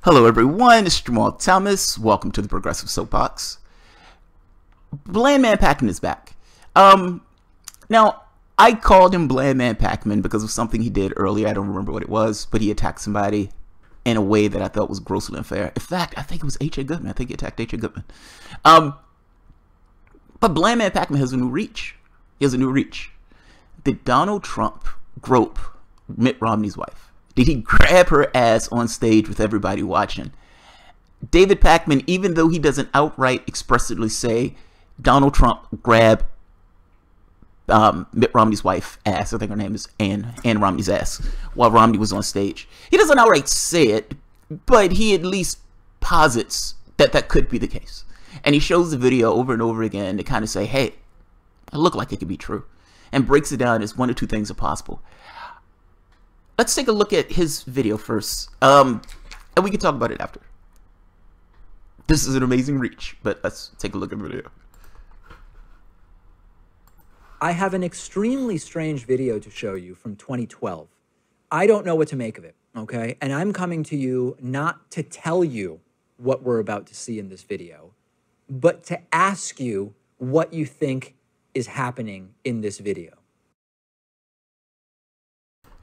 Hello everyone, it's Jamal Thomas. Welcome to the Progressive Soapbox. Bland Man Pakman is back. Now, I called him Bland Man Pakman because of something he did earlier. I don't remember what it was, but he attacked somebody in a way that I thought was grossly unfair. In fact, I think it was H.A. Goodman. I think he attacked H.A. Goodman. But Bland Man Pakman has a new reach. He has a new reach. Did Donald Trump grope Mitt Romney's wife? Did he grab her ass on stage with everybody watching? David Pakman, even though he doesn't outright expressly say Donald Trump grabbed Mitt Romney's wife ass, I think her name is Ann Romney's ass, while Romney was on stage. He doesn't outright say it, but he at least posits that that could be the case. And he shows the video over and over again to kind of say, hey, it looked like it could be true. And breaks it down as one or two things are possible. Let's take a look at his video first, and we can talk about it after. This is an amazing reach, but let's take a look at the video. I have an extremely strange video to show you from 2012. I don't know what to make of it, okay? And I'm coming to you not to tell you what we're about to see in this video, but to ask you what you think is happening in this video.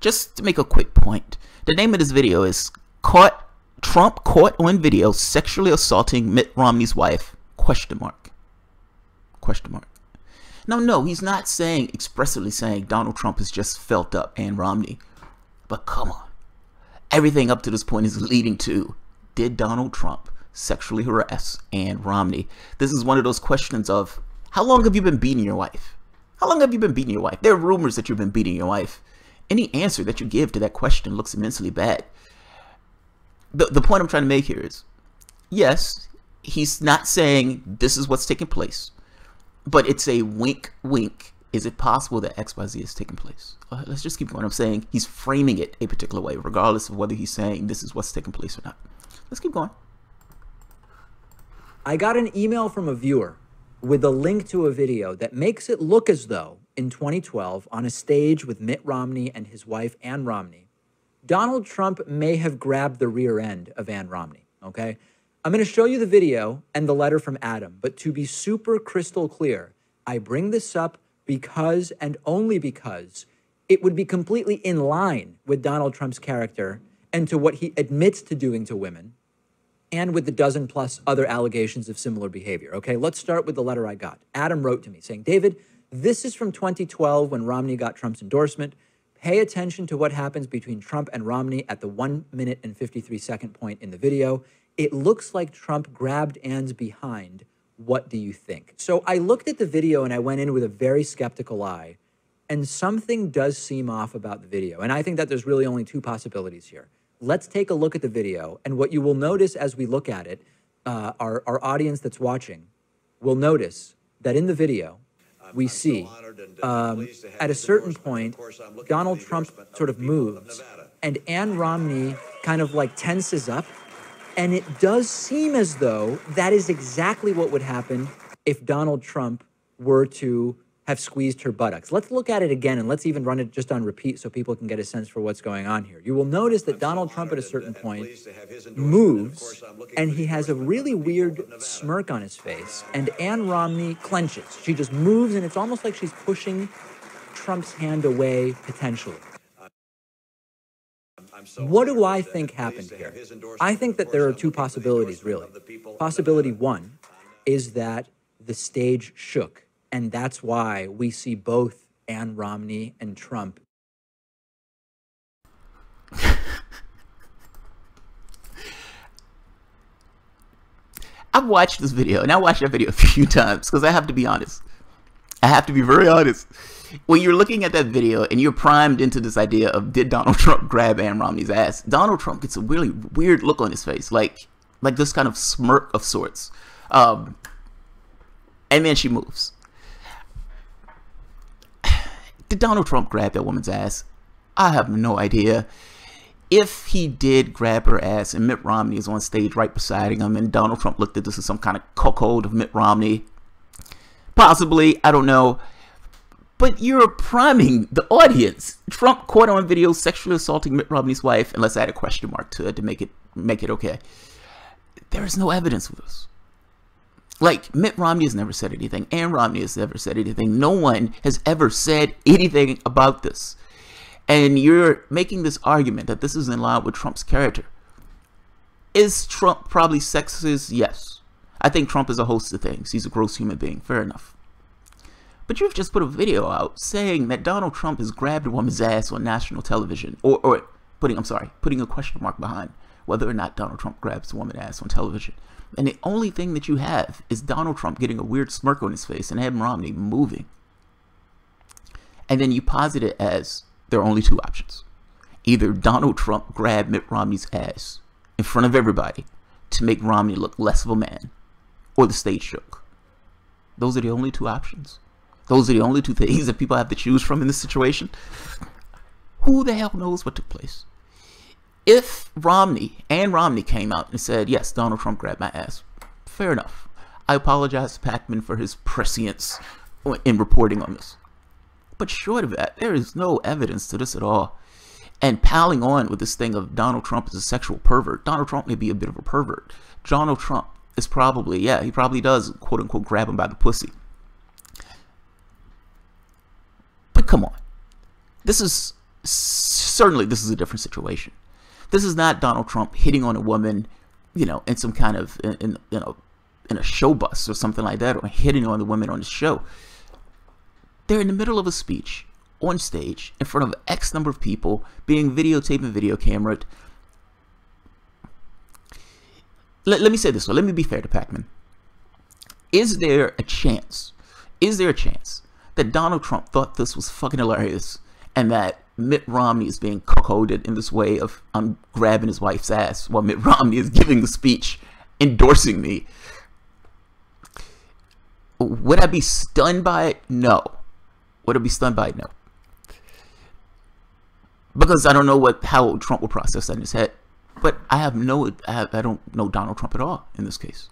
Just to make a quick point, the name of this video is Trump caught on video sexually assaulting Mitt Romney's wife, ? No, he's not expressly saying Donald Trump has just felt up Ann Romney. But come on. Everything up to this point is leading to, did Donald Trump sexually harass Ann Romney? This is one of those questions of, how long have you been beating your wife? How long have you been beating your wife? There are rumors that you've been beating your wife. Any answer that you give to that question looks immensely bad. The point I'm trying to make here is, yes, he's not saying this is what's taking place, but it's a wink, wink. Is it possible that XYZ is taking place? Let's just keep going. I'm saying he's framing it a particular way, regardless of whether he's saying this is what's taking place or not. Let's keep going. I got an email from a viewer with a link to a video that makes it look as though in 2012, on a stage with Mitt Romney and his wife, Ann Romney, Donald Trump may have grabbed the rear end of Ann Romney, okay? I'm going to show you the video and the letter from Adam, but to be super crystal clear, I bring this up because and only because it would be completely in line with Donald Trump's character and to what he admits to doing to women, and with the dozen-plus other allegations of similar behavior, okay? Let's start with the letter I got. Adam wrote to me saying, David, this is from 2012 when Romney got Trump's endorsement. Pay attention to what happens between Trump and Romney at the 1 minute and 53-second point in the video. It looks like Trump grabbed Ann's behind. What do you think? So I looked at the video and I went in with a very skeptical eye, and something does seem off about the video. And I think that there's really only two possibilities here. Let's take a look at the video, and what you will notice as we look at it, our audience that's watching will notice that in the video, we see at a certain point, Donald Trump sort of moves and Ann Romney kind of like tenses up. And it does seem as though that is exactly what would happen if Donald Trump were to have squeezed her buttocks. Let's look at it again, and let's even run it just on repeat so people can get a sense for what's going on here. You will notice that Donald Trump at a certain point moves, and he has a really weird smirk on his face, and Ann Romney clenches. She just moves, and it's almost like she's pushing Trump's hand away, potentially. What do I think happened here? I think that there are two possibilities, really. Possibility one is that the stage shook. And that's why we see both Ann Romney and Trump. I've watched this video, and I watched that video a few times because I have to be honest. I have to be very honest. When you're looking at that video and you're primed into this idea of did Donald Trump grab Ann Romney's ass, Donald Trump gets a really weird look on his face, like this kind of smirk of sorts. And then she moves. Did Donald Trump grab that woman's ass? I have no idea. If he did grab her ass and Mitt Romney is on stage right beside him and Donald Trump looked at this as some kind of cuckold of Mitt Romney, possibly, I don't know. But you're priming the audience. Trump caught on video sexually assaulting Mitt Romney's wife, and let's add a question mark to it to make it okay. There is no evidence for this. Like, Mitt Romney has never said anything. Ann Romney has never said anything. No one has ever said anything about this. And you're making this argument that this is in line with Trump's character. Is Trump probably sexist? Yes. I think Trump is a host of things. He's a gross human being. Fair enough. But you've just put a video out saying that Donald Trump has grabbed a woman's ass on national television. Or putting a question mark behind whether or not Donald Trump grabs a woman's ass on television. And the only thing that you have is Donald Trump getting a weird smirk on his face and Ann Romney moving. And then you posit it as there are only two options. Either Donald Trump grabbed Mitt Romney's ass in front of everybody to make Romney look less of a man, or the stage shook. Those are the only two options. Those are the only two things that people have to choose from in this situation. Who the hell knows what took place? If Ann Romney came out and said, yes, Donald Trump grabbed my ass, fair enough. I apologize to Pakman for his prescience in reporting on this. But short of that, there is no evidence to this at all. And piling on with this thing of Donald Trump is a sexual pervert. Donald Trump may be a bit of a pervert. Donald Trump is probably, he probably does, quote unquote, grab him by the pussy. But come on. This is a different situation. This is not Donald Trump hitting on a woman, in some kind of, in a show bus or something like that, or hitting on the women on the show. They're in the middle of a speech, on stage, in front of X number of people, being videotaped and video cameraed. Let me say this one. Let me be fair to Pakman. Is there a chance that Donald Trump thought this was fucking hilarious and that Mitt Romney is being cuckolded in this way of I'm grabbing his wife's ass while Mitt Romney is giving the speech endorsing me? Would I be stunned by it? No. Would I be stunned by it? No. Because I don't know how Trump will process that in his head. But I don't know Donald Trump at all in this case.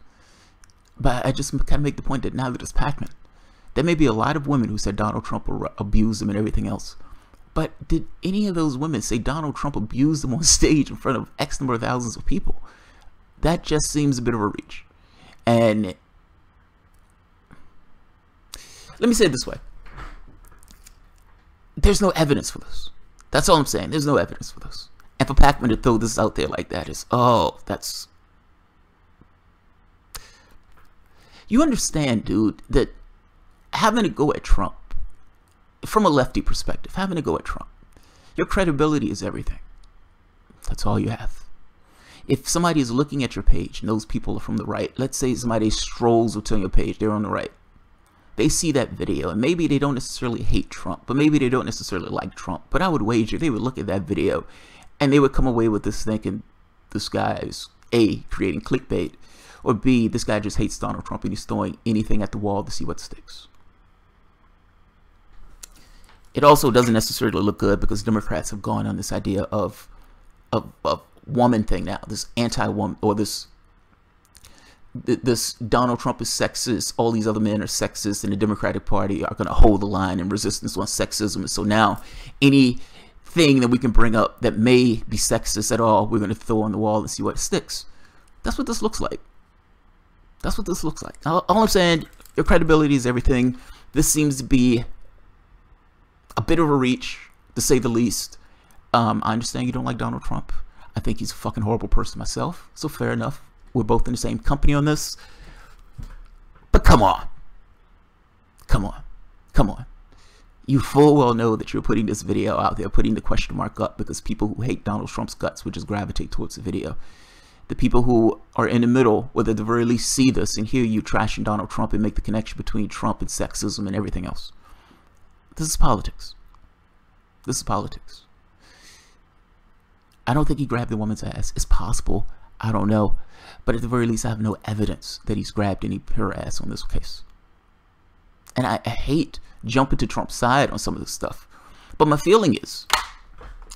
But I just kind of make the point that now that it's Pakman, there may be a lot of women who said Donald Trump abused them and everything else. But did any of those women say Donald Trump abused them on stage in front of X number of thousands of people? That just seems a bit of a reach. And let me say it this way. There's no evidence for this. That's all I'm saying. There's no evidence for this. And for Pakman to throw this out there like that is, that's... You understand, dude, that having to go at Trump, from a lefty perspective, having to go at Trump, your credibility is everything. That's all you have. If somebody is looking at your page and those people are from the right, let's say somebody strolls to your page, they're on the right. They see that video and maybe they don't necessarily hate Trump, but maybe they don't necessarily like Trump. But I would wager they would look at that video and they would come away with this thinking this guy is A, creating clickbait, or B, this guy just hates Donald Trump and he's throwing anything at the wall to see what sticks. It also doesn't necessarily look good because Democrats have gone on this idea of woman thing now, this anti-woman, or this Donald Trump is sexist, all these other men are sexist, and the Democratic Party are going to hold the line in resistance on sexism. And so now anything that we can bring up that may be sexist at all, we're going to throw on the wall and see what sticks. That's what this looks like. That's what this looks like. All I'm saying, your credibility is everything. This seems to be a bit of a reach, to say the least. I understand you don't like Donald Trump. I think he's a fucking horrible person myself. So fair enough. We're both in the same company on this. But come on. Come on. Come on. You full well know that you're putting this video out there, putting the question mark up, because people who hate Donald Trump's guts would just gravitate towards the video. The people who are in the middle, would at the very least see this and hear you trashing Donald Trump and make the connection between Trump and sexism and everything else. This is politics. This is politics. I don't think he grabbed the woman's ass. It's possible. I don't know. But at the very least, I have no evidence that he's grabbed any her ass on this case. And I hate jumping to Trump's side on some of this stuff. But my feeling is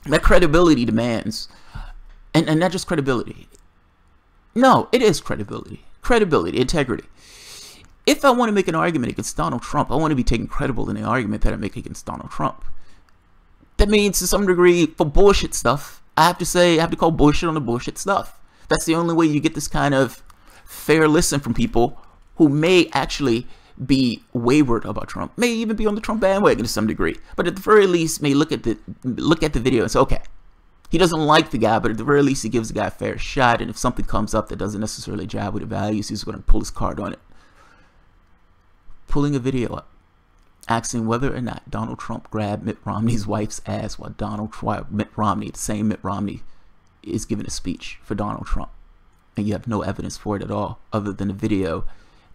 that credibility demands, and not just credibility. No, it is credibility. Credibility, integrity. if I want to make an argument against Donald Trump, I want to be taken credible in the argument that I make against Donald Trump. That means, to some degree, for bullshit stuff, I have to call bullshit on the bullshit stuff. That's the only way you get this kind of fair listen from people who may actually be wayward about Trump, may even be on the Trump bandwagon to some degree, but at the very least may look at the video and say, okay, he doesn't like the guy, but at the very least he gives the guy a fair shot, and if something comes up that doesn't necessarily jive with the values, he's going to pull his card on it. Pulling a video up, asking whether or not Donald Trump grabbed Mitt Romney's wife's ass while Mitt Romney, the same Mitt Romney, is giving a speech for Donald Trump, and you have no evidence for it at all other than a video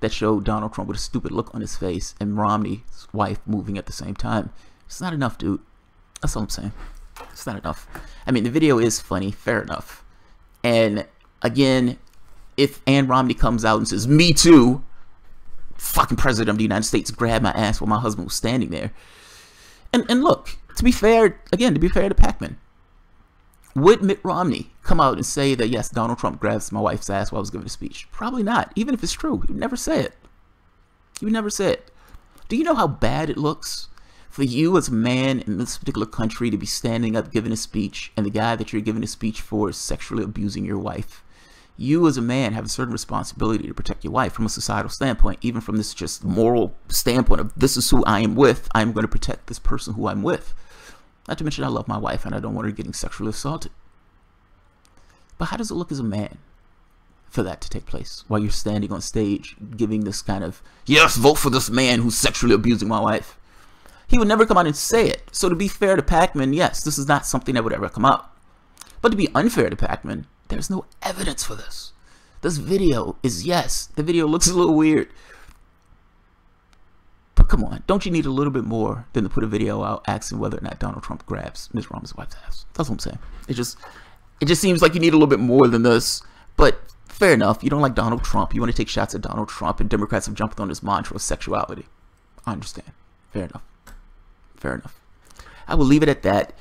that showed Donald Trump with a stupid look on his face and Romney's wife moving at the same time. It's not enough, dude. That's all I'm saying. It's not enough. I mean, the video is funny, fair enough. And again, if Ann Romney comes out and says, "Me too," fucking president of the United States grabbed my ass while my husband was standing there. And look, to be fair to Pakman, would Mitt Romney come out and say that, yes, Donald Trump grabs my wife's ass while I was giving a speech? Probably not. Even if it's true, he would never say it. He would never say it. Do you know how bad it looks for you as a man in this particular country to be standing up giving a speech, and the guy that you're giving a speech for is sexually abusing your wife? You as a man have a certain responsibility to protect your wife from a societal standpoint, even from this just moral standpoint of, this is who I am with, I'm going to protect this person who I'm with. Not to mention I love my wife and I don't want her getting sexually assaulted. But how does it look as a man for that to take place while you're standing on stage giving this kind of, yes, vote for this man who's sexually abusing my wife? He would never come out and say it. So to be fair to Pakman, yes, this is not something that would ever come out. But to be unfair to Pakman, there's no evidence for this. This video is, yes, the video looks a little weird. But come on, don't you need a little bit more than to put a video out asking whether or not Donald Trump grabs Ms. Romney's wife's ass? That's what I'm saying. It just seems like you need a little bit more than this. But fair enough, you don't like Donald Trump. You want to take shots at Donald Trump, and Democrats have jumped on this mantra of sexuality. I understand. Fair enough. Fair enough. I will leave it at that.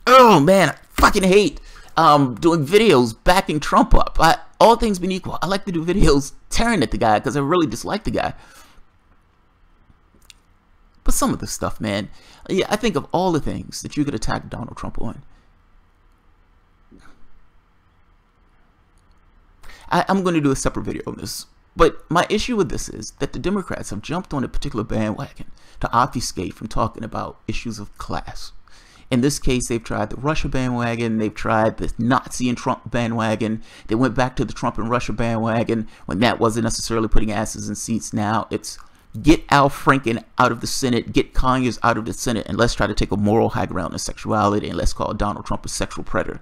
Oh man, I fucking hate doing videos backing Trump up. All things being equal, I like to do videos tearing at the guy because I really dislike the guy. But some of this stuff, man, yeah, I think of all the things that you could attack Donald Trump on, I'm going to do a separate video on this. But my issue with this is that the Democrats have jumped on a particular bandwagon to obfuscate from talking about issues of class. In this case, they've tried the Russia bandwagon. They've tried the Nazi and Trump bandwagon. They went back to the Trump and Russia bandwagon when that wasn't necessarily putting asses in seats. Now it's get Al Franken out of the Senate, get Conyers out of the Senate, and let's try to take a moral high ground in sexuality, and let's call Donald Trump a sexual predator.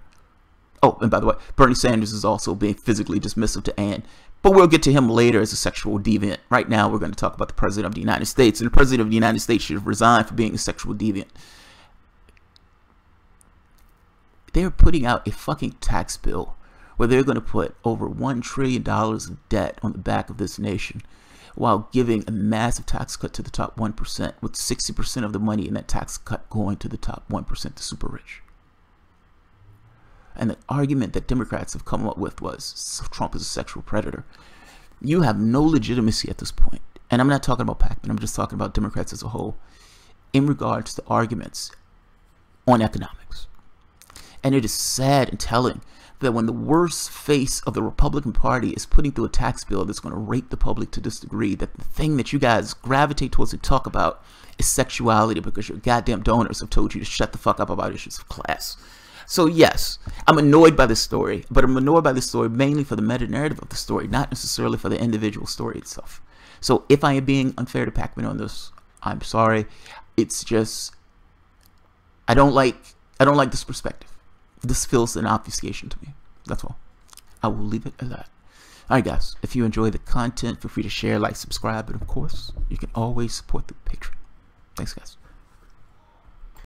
Oh, and by the way, Bernie Sanders is also being physically dismissive to Ann. But we'll get to him later as a sexual deviant. Right now, we're going to talk about the President of the United States. And the President of the United States should have resigned for being a sexual deviant. They're putting out a fucking tax bill where they're going to put over $1 trillion of debt on the back of this nation, while giving a massive tax cut to the top 1%, with 60% of the money in that tax cut going to the top 1%, the super rich. And the argument that Democrats have come up with was Trump is a sexual predator. You have no legitimacy at this point. And I'm not talking about Pakman, I'm just talking about Democrats as a whole in regards to arguments on economics. And it is sad and telling that when the worst face of the Republican Party is putting through a tax bill that's going to rape the public to this degree, that the thing that you guys gravitate towards and talk about is sexuality because your goddamn donors have told you to shut the fuck up about issues of class. So yes, I'm annoyed by this story, but I'm annoyed by this story mainly for the meta-narrative of the story, not necessarily for the individual story itself. So if I am being unfair to Pakman on this, I'm sorry. It's just, I don't like this perspective. This feels an obfuscation to me. That's all. I will leave it at that. Alright guys, if you enjoy the content, feel free to share, like, subscribe, and of course, you can always support the Patreon. Thanks guys.